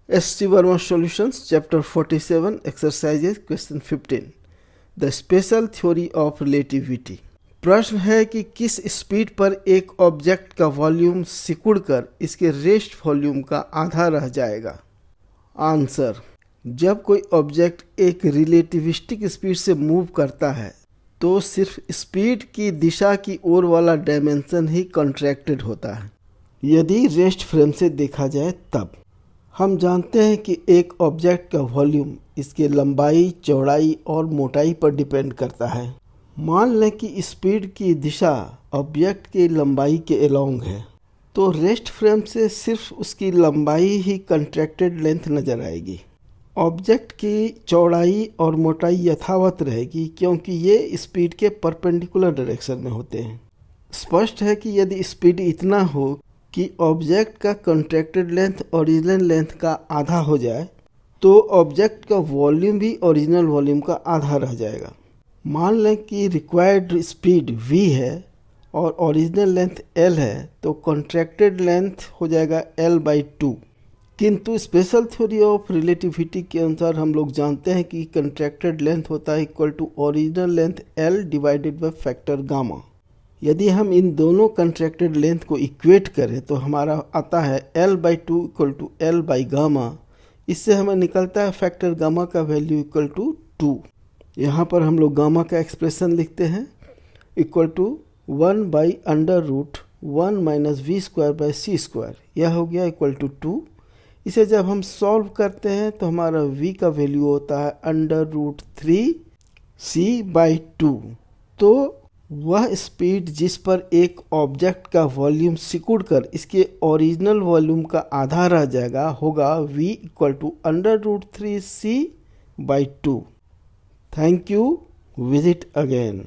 S.C. Verma Solutions, Chapter 47, Exercises, Question 15. The Special Theory of Relativity. प्रश्न है कि किस स्पीड पर एक ऑब्जेक्ट का वॉल्यूम सिकुड़कर इसके रेस्ट वॉल्यूम का आधा रह जाएगा। आंसर: जब कोई ऑब्जेक्ट एक रिलेटिविस्टिक स्पीड से मूव करता है तो सिर्फ स्पीड की दिशा की ओर वाला डायमेंशन ही कॉन्ट्रैक्टेड होता है। यदि रेस्ट फ्रेम से देखा जाए तब हम जानते हैं कि एक ऑब्जेक्ट का वॉल्यूम इसके लंबाई, चौड़ाई और मोटाई पर डिपेंड करता है। मान लें कि स्पीड की दिशा ऑब्जेक्ट की लंबाई के अलोंग है, तो रेस्ट फ्रेम से सिर्फ उसकी लंबाई ही कॉन्ट्रैक्टेड लेंथ नज़र आएगी। ऑब्जेक्ट की चौड़ाई और मोटाई यथावत रहेगी क्योंकि ये स्पीड के परपेंडिकुलर डायरेक्शन में होते हैं। स्पष्ट है कि यदि स्पीड इतना हो कि ऑब्जेक्ट का कॉन्ट्रैक्टेड लेंथ ओरिजिनल लेंथ का आधा हो जाए तो ऑब्जेक्ट का वॉल्यूम भी ओरिजिनल वॉल्यूम का आधा रह जाएगा। मान लें कि रिक्वायर्ड स्पीड v है और ओरिजिनल लेंथ l है, तो कॉन्ट्रैक्टेड लेंथ हो जाएगा l/2। किंतु स्पेशल थ्योरी ऑफ रिलेटिविटी के अनुसार हम लोग जानते हैं कि कॉन्ट्रैक्टेड लेंथ होता है equal to original length l divided by factor gamma. यदि हम इन दोनों कॉन्ट्रैक्टेड लेंथ को इक्वेट करें तो हमारा आता है l/2 इक्वल टू l/गामा। इससे हमें निकलता है फैक्टर गामा का वैल्यू इक्वल टू 2। यहाँ पर हम लोग गामा का एक्सप्रेशन लिखते हैं इक्वल टू 1/√1 - v²/c²। यह हो गया इक्वल टू 2। इसे जब हम सॉल्व करते हैं तो हमारा v का वैल्यू होता है √3c/2। तो वह स्पीड जिस पर एक ऑब्जेक्ट का वॉल्यूम सिकुड़कर इसके ओरिजिनल वॉल्यूम का आधा रह जाएगा होगा v equal to √3c/2। Thank you. Visit again.